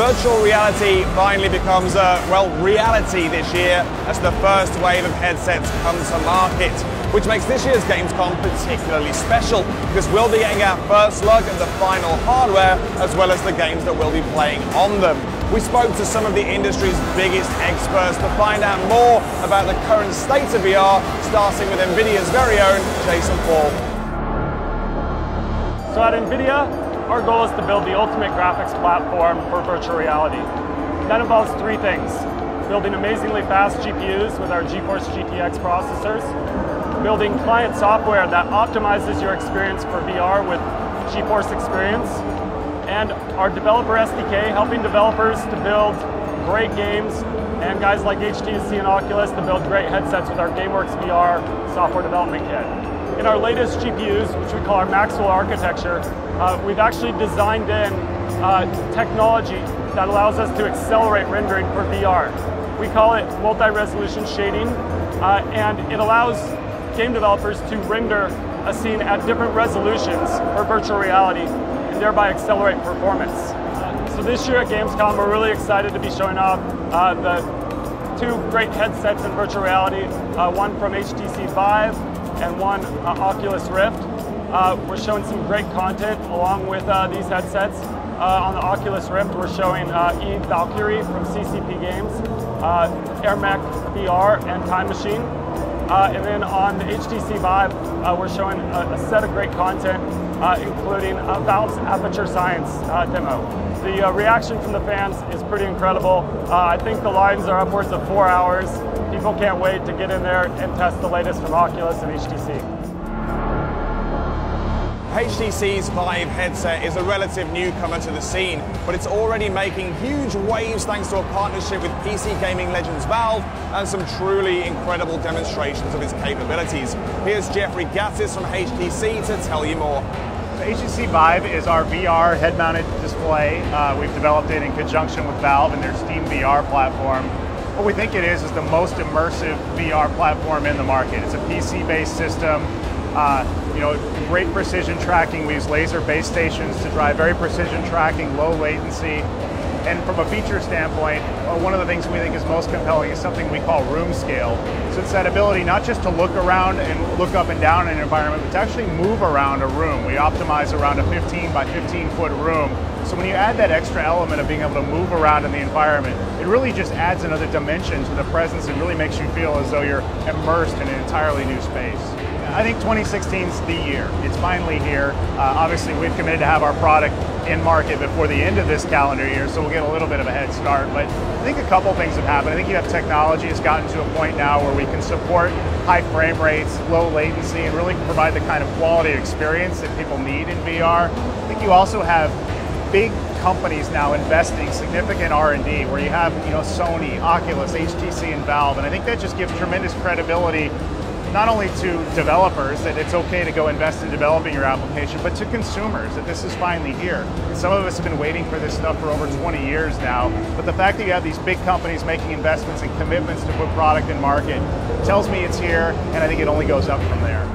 Virtual reality finally becomes reality this year as the first wave of headsets comes to market, which makes this year's Gamescom particularly special because we'll be getting our first look at the final hardware as well as the games that we'll be playing on them. We spoke to some of the industry's biggest experts to find out more about the current state of VR, starting with Nvidia's very own Jason Paul. So at Nvidia, our goal is to build the ultimate graphics platform for virtual reality. That involves three things: building amazingly fast GPUs with our GeForce GTX processors, building client software that optimizes your experience for VR with GeForce Experience, and our developer SDK helping developers to build great games, and guys like HTC and Oculus to build great headsets with our GameWorks VR software development kit. In our latest GPUs, which we call our Maxwell architecture, we've actually designed in technology that allows us to accelerate rendering for VR. We call it multi-resolution shading, and it allows game developers to render a scene at different resolutions for virtual reality and thereby accelerate performance. So this year at Gamescom, we're really excited to be showing off the two great headsets in virtual reality, one from HTC Vive and one Oculus Rift. We're showing some great content along with these headsets. On the Oculus Rift, we're showing Valkyrie from CCP Games, AirMech VR, and Time Machine. And then on the HTC Vive, we're showing a set of great content, including Valve's Aperture Science demo. The reaction from the fans is pretty incredible. I think the lines are upwards of 4 hours. People can't wait to get in there and test the latest from Oculus and HTC. HTC's Vive headset is a relative newcomer to the scene, but it's already making huge waves thanks to a partnership with PC gaming legends Valve and some truly incredible demonstrations of its capabilities. Here's Jeffrey Gattis from HTC to tell you more. The HTC Vive is our VR head-mounted display. We've developed it in conjunction with Valve and their Steam VR platform. What we think it is the most immersive VR platform in the market. It's a PC-based system. Great precision tracking. We use laser base stations to drive very precision tracking, low latency. And from a feature standpoint, one of the things we think is most compelling is something we call room scale. So it's that ability not just to look around and look up and down in an environment, but to actually move around a room. We optimize around a 15 by 15 foot room. So when you add that extra element of being able to move around in the environment, it really just adds another dimension to the presence and really makes you feel as though you're immersed in an entirely new space. I think 2016 is the year. It's finally here. Obviously, we've committed to have our product in market before the end of this calendar year, so we'll get a little bit of a head start. But I think a couple things have happened. I think you have technology has gotten to a point now where we can support high frame rates, low latency, and really provide the kind of quality experience that people need in VR. I think you also have big companies now investing significant R&D, where you have Sony, Oculus, HTC, and Valve, and I think that just gives tremendous credibility not only to developers that it's okay to go invest in developing your application, but to consumers that this is finally here. Some of us have been waiting for this stuff for over 20 years now, but the fact that you have these big companies making investments and commitments to put product in market tells me it's here, and I think it only goes up from there.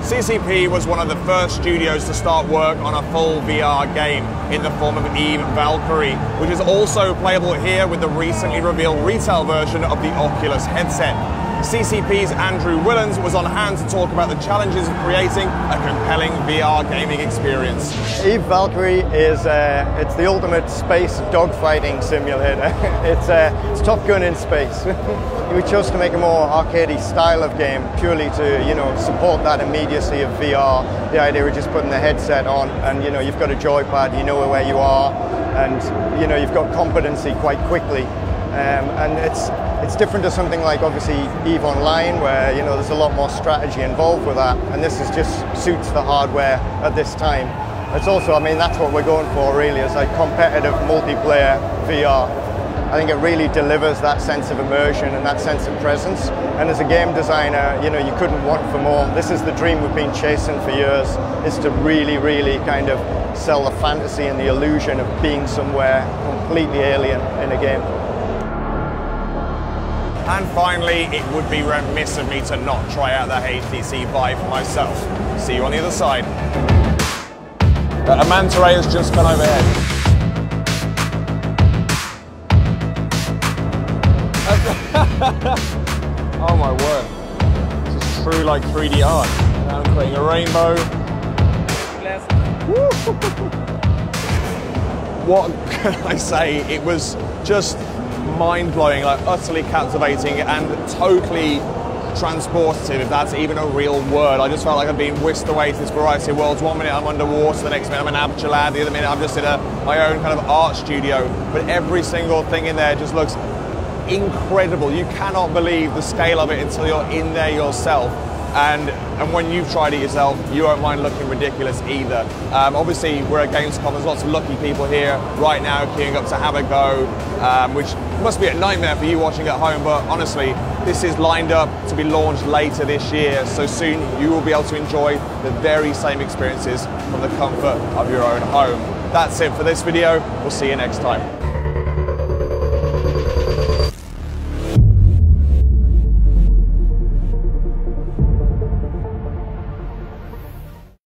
CCP was one of the first studios to start work on a full VR game in the form of Eve Valkyrie, which is also playable here with the recently revealed retail version of the Oculus headset. CCP's Andrew Willans was on hand to talk about the challenges of creating a compelling VR gaming experience. Eve Valkyrie is it's the ultimate space dogfighting simulator. It's Top Gun in space. We chose to make a more arcadey style of game purely to support that immediacy of VR. The idea of just putting the headset on and you've got a joypad, you know where you are, and you've got competency quite quickly. And it's different to something like obviously EVE Online, where there's a lot more strategy involved with that, and this just suits the hardware at this time. It's also, that's what we're going for really, is like competitive multiplayer VR. I think it really delivers that sense of immersion and that sense of presence. And as a game designer, you couldn't want for more. This is the dream we've been chasing for years, is to really, really kind of sell the fantasy and the illusion of being somewhere completely alien in a game. And finally, it would be remiss of me to not try out the HTC Vive for myself. See you on the other side. A manta ray has just gone overhead. Oh my word. This is true like 3D art. Now I'm creating a rainbow. What can I say? It was just mind-blowing, like utterly captivating and totally transportative, if that's even a real word. I just felt like I've been whisked away to this variety of worlds. One minute I'm underwater, the next minute I'm an Aperture Lab, the other minute I'm just in my own kind of art studio. But every single thing in there just looks incredible. You cannot believe the scale of it until you're in there yourself. And when you've tried it yourself, you won't mind looking ridiculous either. Obviously, we're at Gamescom. There's lots of lucky people here right now queuing up to have a go, which must be a nightmare for you watching at home. But honestly, this is lined up to be launched later this year. So soon, you will be able to enjoy the very same experiences from the comfort of your own home. That's it for this video. We'll see you next time.